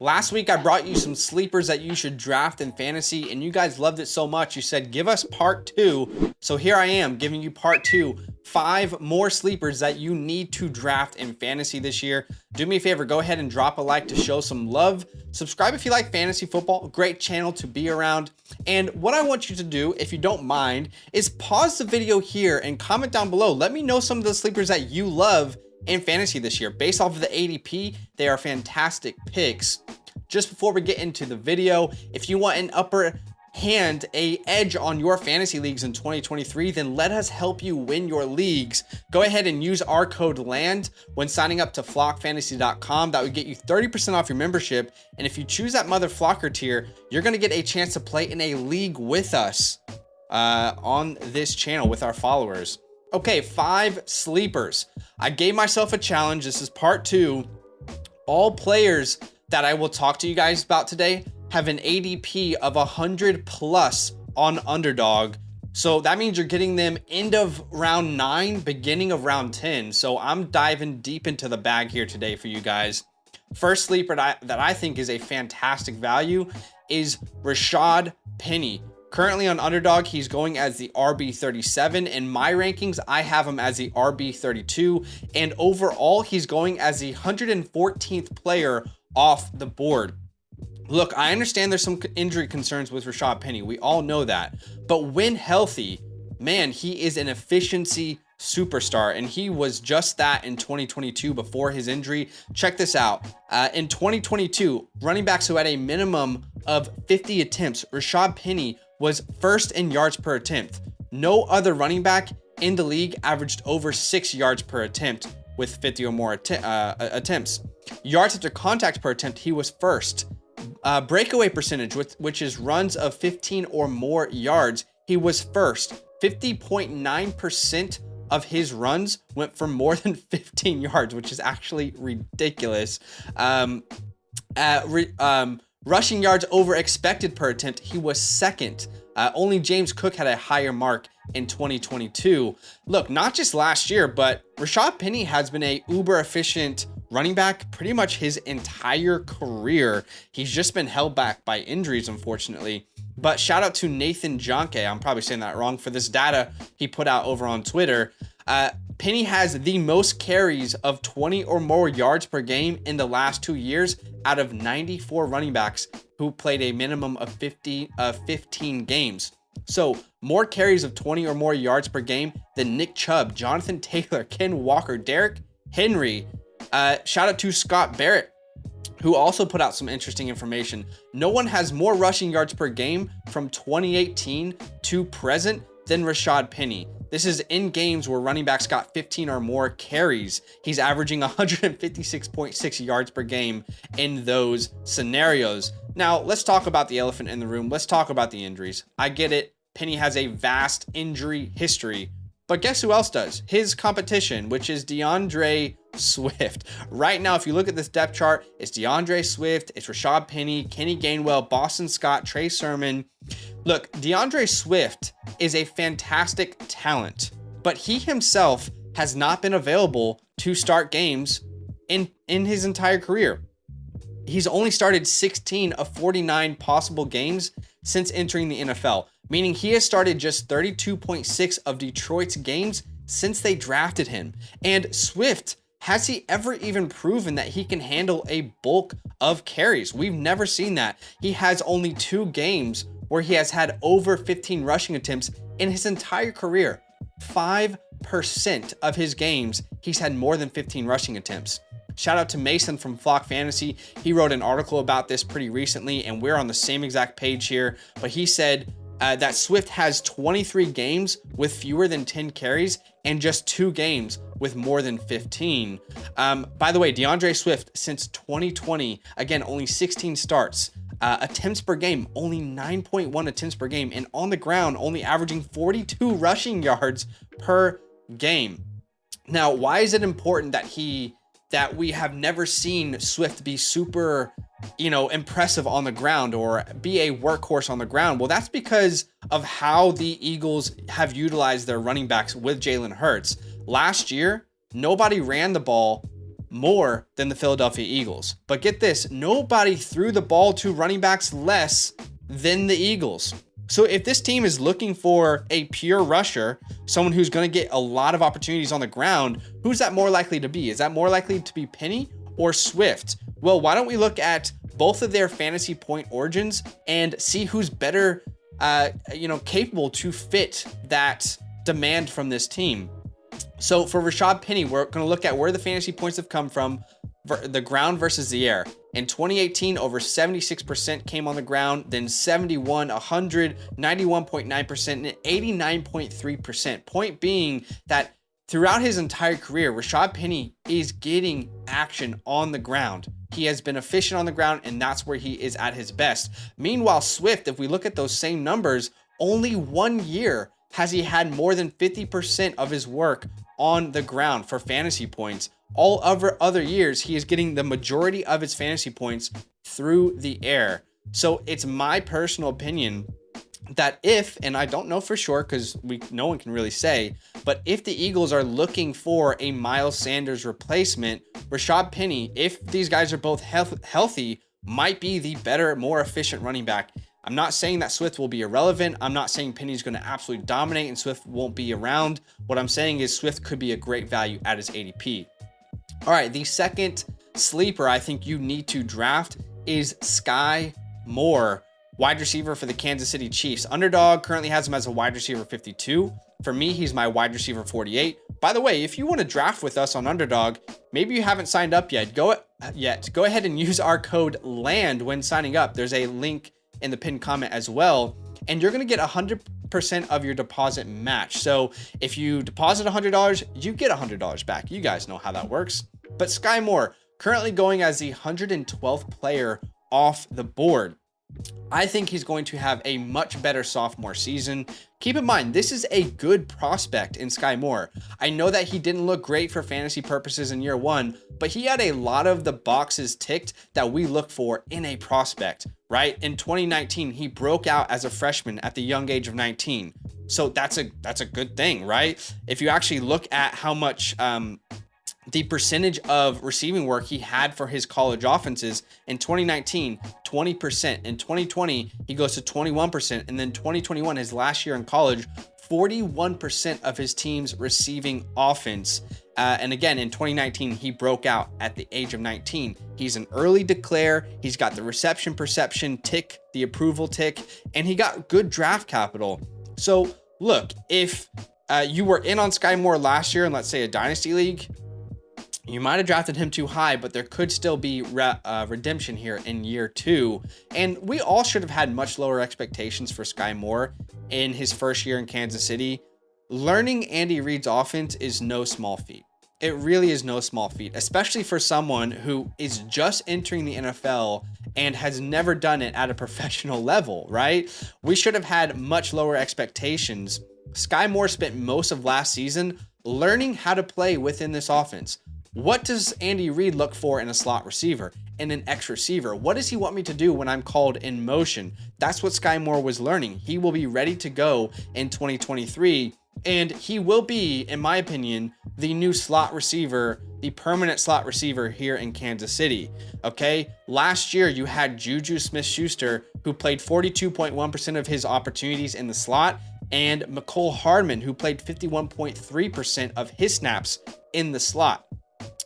Last week, I brought you some sleepers that you should draft in fantasy, and you guys loved it so much. You said, give us part two. So here I am giving you part two, 5 more sleepers that you need to draft in fantasy this year. Do me a favor, go ahead and drop a like to show some love. Subscribe if you like fantasy football, great channel to be around. And what I want you to do, if you don't mind, is pause the video here and comment down below. Let me know some of the sleepers that you love in fantasy this year. Based off of the ADP, they are fantastic picks. Just before we get into the video, if you want an upper hand, a edge on your fantasy leagues in 2023, then let us help you win your leagues. Go ahead and use our code LAND when signing up to flockfantasy.com. That would get you 30% off your membership. And if you choose that mother flocker tier, you're going to get a chance to play in a league with us on this channel with our followers. Okay, 5 sleepers. I gave myself a challenge. This is part 2. All players that I will talk to you guys about today have an ADP of 100 plus on Underdog. So that means you're getting them end of round 9, beginning of round 10. So I'm diving deep into the bag here today for you guys. First sleeper that I think is a fantastic value is Rashad Penny. Currently on Underdog, he's going as the RB37. In my rankings, I have him as the RB32. And overall, he's going as the 114th player off the board. Look, I understand there's some injury concerns with Rashad Penny. We all know that. But when healthy, man, he is an efficiency superstar, and he was just that in 2022 before his injury. Check this out. In 2022, running backs who had a minimum of 50 attempts, Rashad Penny was first in yards per attempt. No other running back in the league averaged over 6 yards per attempt with 50 or more attempts. Yards after contact per attempt, he was first. Breakaway percentage, which is runs of 15 or more yards, he was first. 50.9% of his runs went for more than 15 yards, which is actually ridiculous. Rushing yards over expected per attempt, he was second. Only James Cook had a higher mark in 2022. Look, not just last year, but Rashad Penny has been a uber efficient running back pretty much his entire career. He's just been held back by injuries, unfortunately. But shout out to Nathan Jonke, I'm probably saying that wrong, for this data he put out over on Twitter. Penny has the most carries of 20 or more yards per game in the last 2 years out of 94 running backs who played a minimum of 15 games. So more carries of 20 or more yards per game than Nick Chubb, Jonathan Taylor, Ken Walker, Derrick Henry. Shout out to Scott Barrett, who also put out some interesting information. No one has more rushing yards per game from 2018 to present than Rashad Penny. This is in games where running backs got 15 or more carries. He's averaging 156.6 yards per game in those scenarios. Now, let's talk about the elephant in the room. Let's talk about the injuries. I get it. Penny has a vast injury history. But guess who else does? His competition, which is DeAndre Swift. Right now, if you look at this depth chart, it's DeAndre Swift, it's Rashad Penny, Kenny Gainwell, Boston Scott, Trey Sermon. Look, DeAndre Swift is a fantastic talent, but he himself has not been available to start games in his entire career. He's only started 16 of 49 possible games since entering the NFL, meaning he has started just 32.6 of Detroit's games since they drafted him. And Swift, has he ever even proven that he can handle a bulk of carries? We've never seen that. He has only 2 games where he has had over 15 rushing attempts in his entire career. 5% of his games, he's had more than 15 rushing attempts. Shout out to Mason from Flock Fantasy. He wrote an article about this pretty recently, and we're on the same exact page here. But he said that Swift has 23 games with fewer than 10 carries and just 2 games with more than 15. By the way, DeAndre Swift, since 2020, again, only 16 starts. Attempts per game, only 9.1 attempts per game, and on the ground, only averaging 42 rushing yards per game. Now, why is it important that we have never seen Swift be super, impressive on the ground or be a workhorse on the ground? Well, that's because of how the Eagles have utilized their running backs with Jalen Hurts. Last year, nobody ran the ball more than the Philadelphia Eagles. But get this, nobody threw the ball to running backs less than the Eagles. So if this team is looking for a pure rusher, someone who's going to get a lot of opportunities on the ground, who's that more likely to be? Is that more likely to be Penny or Swift? Well, why don't we look at both of their fantasy point origins and see who's better, capable to fit that demand from this team. So for Rashad Penny, we're going to look at where the fantasy points have come from, the ground versus the air. In 2018, over 76% came on the ground, then 71, 100, 91.9%, and 89.3%. Point being that throughout his entire career, Rashad Penny is getting action on the ground. He has been efficient on the ground, and that's where he is at his best. Meanwhile, Swift, if we look at those same numbers, only 1 year has he had more than 50% of his work on the ground for fantasy points. All other years, he is getting the majority of his fantasy points through the air. So it's my personal opinion that if, and I don't know for sure because no one can really say, but if the Eagles are looking for a Miles Sanders replacement, Rashad Penny, if these guys are both healthy, might be the better, more efficient running back. I'm not saying that Swift will be irrelevant. I'm not saying Penny's going to absolutely dominate and Swift won't be around. What I'm saying is Swift could be a great value at his ADP. All right, the second sleeper I think you need to draft is Sky Moore, wide receiver for the Kansas City Chiefs. Underdog currently has him as a wide receiver 52. For me, he's my wide receiver 48. By the way, if you want to draft with us on Underdog, maybe you haven't signed up yet. Go ahead and use our code LAND when signing up. There's a link in the pinned comment as well, and you're going to get 100% of your deposit match. So if you deposit $100, you get $100 back. You guys know how that works. But Sky Moore, currently going as the 112th player off the board. I think he's going to have a much better sophomore season. Keep in mind, this is a good prospect in Sky Moore. I know that he didn't look great for fantasy purposes in year one, but he had a lot of the boxes ticked that we look for in a prospect, right? In 2019, he broke out as a freshman at the young age of 19. So that's a good thing, right? If you actually look at how much the percentage of receiving work he had for his college offenses in 2019, 20%. In 2020, he goes to 21%. And then 2021, his last year in college, 41% of his team's receiving offense. And again, in 2019, he broke out at the age of 19. He's an early declare. He's got the reception perception tick, the approval tick, and he got good draft capital. So look, if you were in on Sky Moore last year in, let's say, a dynasty league, you might have drafted him too high, but there could still be redemption here in year two. And we all should have had much lower expectations for Sky Moore in his first year in Kansas City. Learning Andy Reid's offense is no small feat. It really is no small feat, especially for someone who is just entering the NFL and has never done it at a professional level, right? We should have had much lower expectations. Sky Moore spent most of last season learning how to play within this offense. What does Andy Reid look for in a slot receiver, in an X receiver? What does he want me to do when I'm called in motion? That's what Sky Moore was learning. He will be ready to go in 2023, and he will be, in my opinion, the new slot receiver, the permanent slot receiver here in Kansas City. Okay, last year you had Juju Smith-Schuster, who played 42.1% of his opportunities in the slot, and McCole Hardman, who played 51.3% of his snaps in the slot.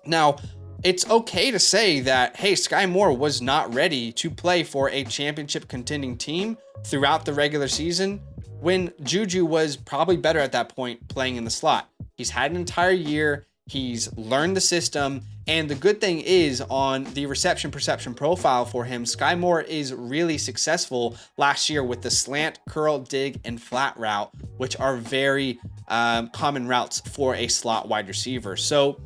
Now, it's okay to say that, hey, Sky Moore was not ready to play for a championship contending team throughout the regular season when Juju was probably better at that point playing in the slot. He's had an entire year. He's learned the system. And the good thing is on the reception perception profile for him, Sky Moore is really successful last year with the slant, curl, dig, and flat route, which are very common routes for a slot wide receiver. So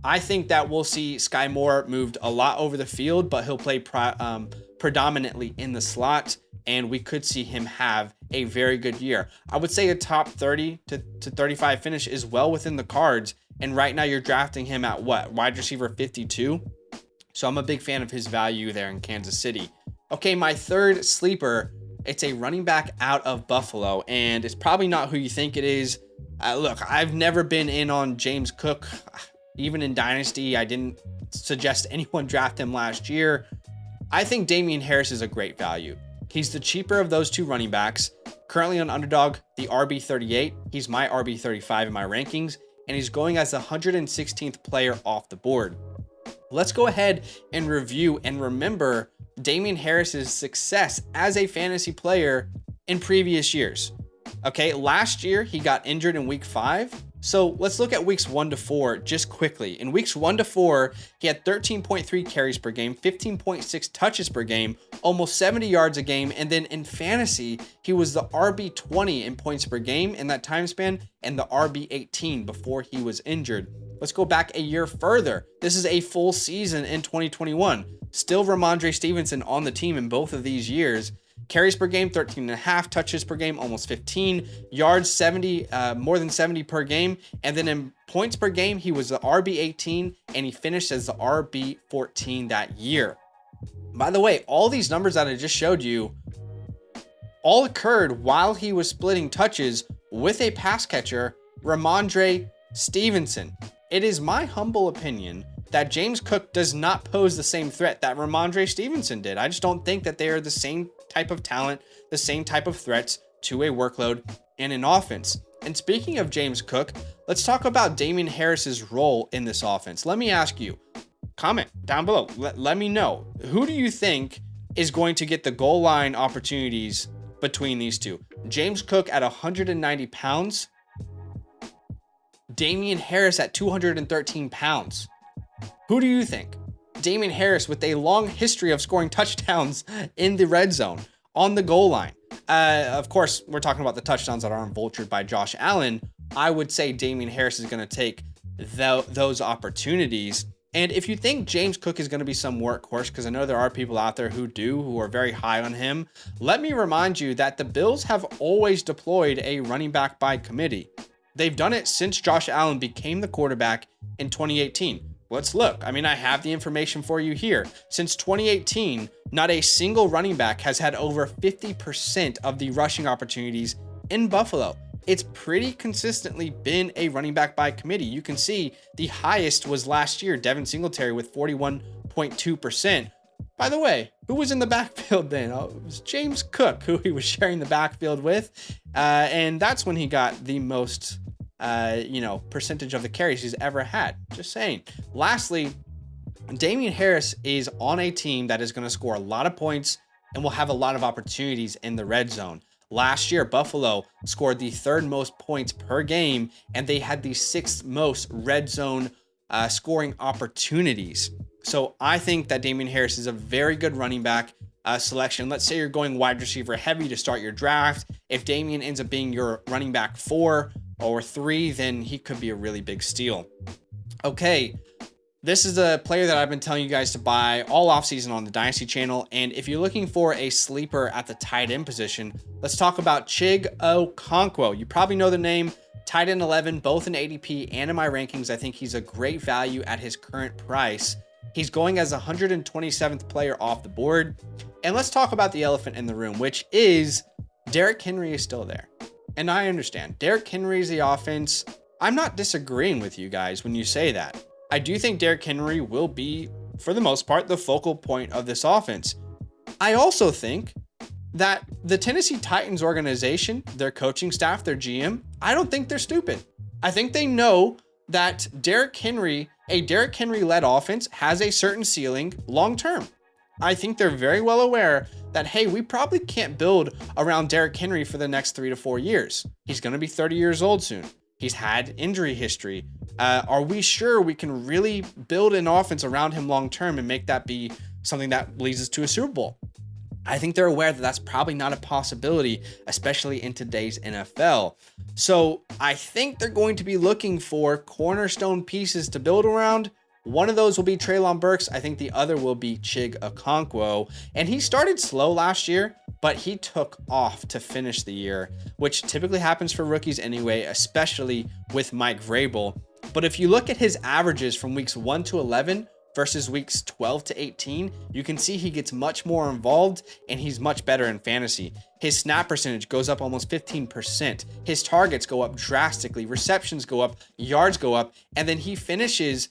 I think that we'll see Sky Moore moved a lot over the field, but he'll play predominantly in the slot, and we could see him have a very good year. I would say a top 30 to 35 finish is well within the cards, and right now you're drafting him at what? Wide receiver 52? So I'm a big fan of his value there in Kansas City. Okay, my third sleeper, it's a running back out of Buffalo, and it's probably not who you think it is. Look, I've never been in on James Cook. Even in Dynasty, I didn't suggest anyone draft him last year. I think Damien Harris is a great value. He's the cheaper of those two running backs. Currently on Underdog, the RB38. He's my RB35 in my rankings, and he's going as the 116th player off the board. Let's go ahead and review and remember Damien Harris's success as a fantasy player in previous years. Okay, last year he got injured in week 5. So let's look at weeks 1 to 4 just quickly. In weeks 1 to 4, he had 13.3 carries per game, 15.6 touches per game, almost 70 yards a game. And then in fantasy, he was the RB20 in points per game in that time span and the RB18 before he was injured. Let's go back a year further. This is a full season in 2021. Still Ramondre Stevenson on the team in both of these years. Carries per game, 13.5, touches per game, almost 15, yards, 70, more than 70 per game. And then in points per game, he was the RB18 and he finished as the RB14 that year. By the way, all these numbers that I just showed you all occurred while he was splitting touches with a pass catcher, Ramondre Stevenson. It is my humble opinion that James Cook does not pose the same threat that Ramondre Stevenson did. I just don't think that they are the same type of talent, the same type of threats to a workload and an offense. And speaking of James Cook, let's talk about Damien Harris's role in this offense. Let me ask you, comment down below. Let me know, who do you think is going to get the goal line opportunities between these two? James Cook at 190 pounds, Damien Harris at 213 pounds. Who do you think? Damien Harris with a long history of scoring touchdowns in the red zone, on the goal line. Of course, we're talking about the touchdowns that aren't vultured by Josh Allen. I would say Damien Harris is going to take those opportunities. And if you think James Cook is going to be some workhorse, because I know there are people out there who are very high on him, let me remind you that the Bills have always deployed a running back by committee. They've done it since Josh Allen became the quarterback in 2018. Let's look. I mean, I have the information for you here. Since 2018, not a single running back has had over 50% of the rushing opportunities in Buffalo. It's pretty consistently been a running back by committee. You can see the highest was last year, Devin Singletary with 41.2%. By the way, who was in the backfield then? Oh, it was James Cook, who he was sharing the backfield with. And that's when he got the most percentage of the carries he's ever had. Just saying. Lastly, Damien Harris is on a team that is going to score a lot of points and will have a lot of opportunities in the red zone. Last year, Buffalo scored the 3rd most points per game, and they had the 6th most red zone scoring opportunities. So I think that Damien Harris is a very good running back selection. Let's say you're going wide receiver heavy to start your draft. If Damien ends up being your running back 4 or 3, then he could be a really big steal. Okay, this is a player that I've been telling you guys to buy all offseason on the Dynasty channel. And if you're looking for a sleeper at the tight end position, let's talk about Chig Okonkwo. You probably know the name. Tight end 11, both in ADP and in my rankings. I think he's a great value at his current price. He's going as 127th player off the board. And let's talk about the elephant in the room, which is Derrick Henry is still there. And I understand. Derrick Henry is the offense. I'm not disagreeing with you guys when you say that. I do think Derrick Henry will be, for the most part, the focal point of this offense. I also think that the Tennessee Titans organization, their coaching staff, their GM, I don't think they're stupid. I think they know that Derrick Henry, a Derrick Henry-led offense, has a certain ceiling long term. I think they're very well aware that, hey, we probably can't build around Derrick Henry for the next 3 to 4 years. He's going to be 30 years old soon. He's had injury history. Are we sure we can really build an offense around him long term and make that be something that leads us to a Super Bowl? I think they're aware that that's probably not a possibility, especially in today's NFL. So I think they're going to be looking for cornerstone pieces to build around. One of those will be Treylon Burks. I think the other will be Chig Okonkwo. And he started slow last year, but he took off to finish the year, which typically happens for rookies anyway, especially with Mike Vrabel. But if you look at his averages from weeks 1 to 11, versus weeks 12 to 18, you can see he gets much more involved and he's much better in fantasy. His snap percentage goes up almost 15%. His targets go up drastically. Receptions go up, yards go up, and then he finishes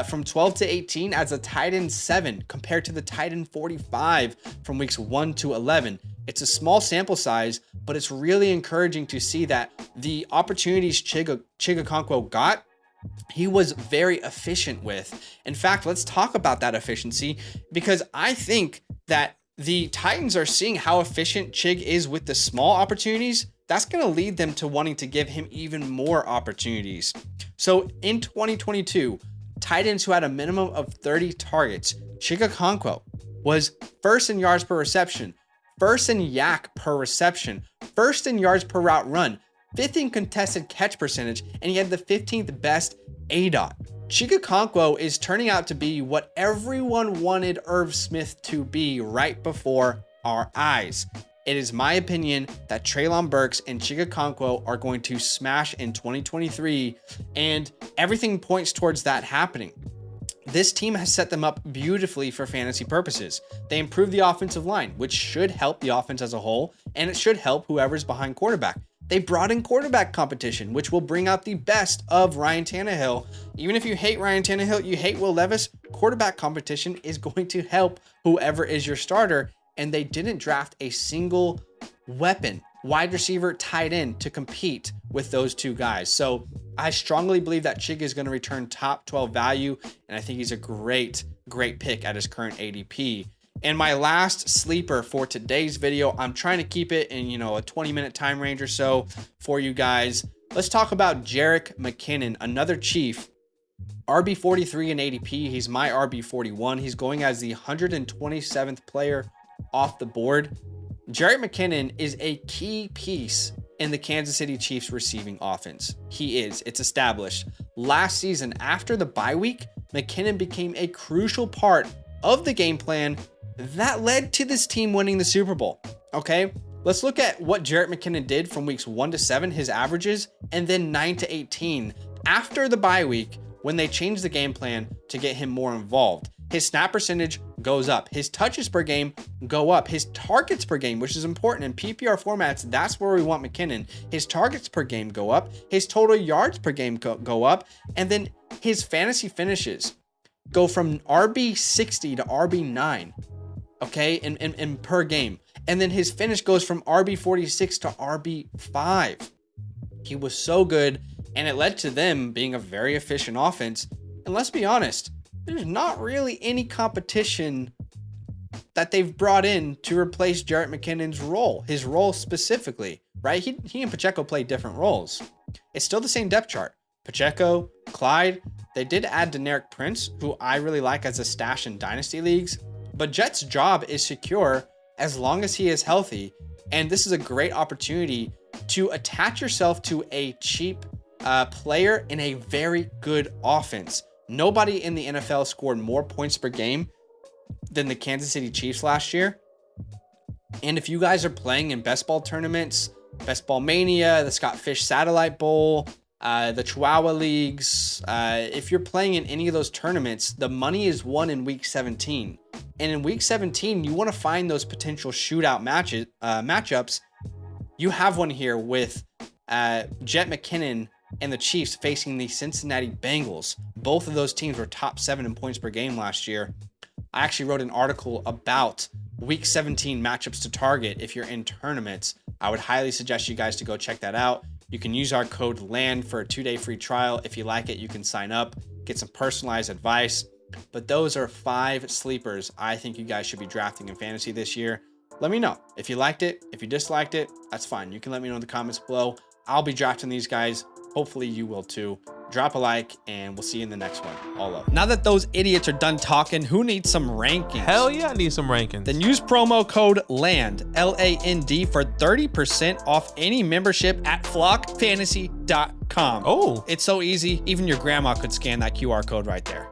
from 12 to 18 as a tight end 7 compared to the tight end 45 from weeks 1 to 11. It's a small sample size, but it's really encouraging to see that the opportunities Chigakonkwo got, he was very efficient with. In fact, let's talk about that efficiency, because I think that the Titans are seeing how efficient Chig is with the small opportunities. That's going to lead them to wanting to give him even more opportunities. So in 2022, tight ends who had a minimum of 30 targets, Chigakonkwo was first in yards per reception, first in yak per reception, first in yards per route run, 5th in contested catch percentage, and he had the 15th best ADOT. Chigakonkwo is turning out to be what everyone wanted Irv Smith to be right before our eyes. It is my opinion that Treylon Burks and Chigakonkwo are going to smash in 2023, and everything points towards that happening. This team has set them up beautifully for fantasy purposes. They improved the offensive line, which should help the offense as a whole, and it should help whoever's behind quarterback. They brought in quarterback competition, which will bring out the best of Ryan Tannehill. Even if you hate Ryan Tannehill, you hate Will Levis, quarterback competition is going to help whoever is your starter. And they didn't draft a single weapon, wide receiver, tight end to compete with those two guys. So I strongly believe that Chig is going to return top 12 value, and I think he's a great pick at his current ADP. And my last sleeper for today's video, I'm trying to keep it in, a 20-minute time range or so for you guys. Let's talk about Jerick McKinnon, another Chief. RB43 in ADP. He's my RB41. He's going as the 127th player off the board. Jerick McKinnon is a key piece in the Kansas City Chiefs receiving offense. He is. It's established. Last season, after the bye week, McKinnon became a crucial part of the game plan that led to this team winning the Super Bowl. Okay, let's look at what Jerick McKinnon did from weeks 1 to 7, his averages, and then 9 to 18 after the bye week when they changed the game plan to get him more involved. His snap percentage goes up. His touches per game go up. His targets per game, which is important in PPR formats, that's where we want McKinnon. His targets per game go up. His total yards per game go up. And then his fantasy finishes go from RB60 to RB9, okay, in per game. And then his finish goes from RB46 to RB5. He was so good, and it led to them being a very efficient offense. And let's be honest, there's not really any competition that they've brought in to replace Jerick McKinnon's role, his role specifically, right? He and Pacheco play different roles. It's still the same depth chart. Pacheco, Clyde, they did add Deneric Prince, who I really like as a stash in dynasty leagues, but Jet's job is secure as long as he is healthy. And this is a great opportunity to attach yourself to a cheap player in a very good offense. Nobody in the NFL scored more points per game than the Kansas City Chiefs last year. And if you guys are playing in best ball tournaments, Best Ball Mania, the Scott Fish Satellite Bowl, the Chihuahua Leagues, if you're playing in any of those tournaments, the money is won in week 17. And in week 17, you want to find those potential shootout matchups. You have one here with Jet McKinnon and the Chiefs facing the Cincinnati Bengals. Both of those teams were top 7 in points per game last year. I actually wrote an article about week 17 matchups to target if you're in tournaments. I would highly suggest you guys to go check that out. You can use our code LAND for a 2-day free trial. If you like it, you can sign up, get some personalized advice. But those are 5 sleepers I think you guys should be drafting in fantasy this year. Let me know if you liked it. If you disliked it, that's fine. You can let me know in the comments below. I'll be drafting these guys. Hopefully you will too. Drop a like, and we'll see you in the next one. All up. Now that those idiots are done talking, who needs some rankings? Hell yeah, I need some rankings. Then use promo code LAND, L-A-N-D, for 30% off any membership at flockfantasy.com. Oh. It's so easy. Even your grandma could scan that QR code right there.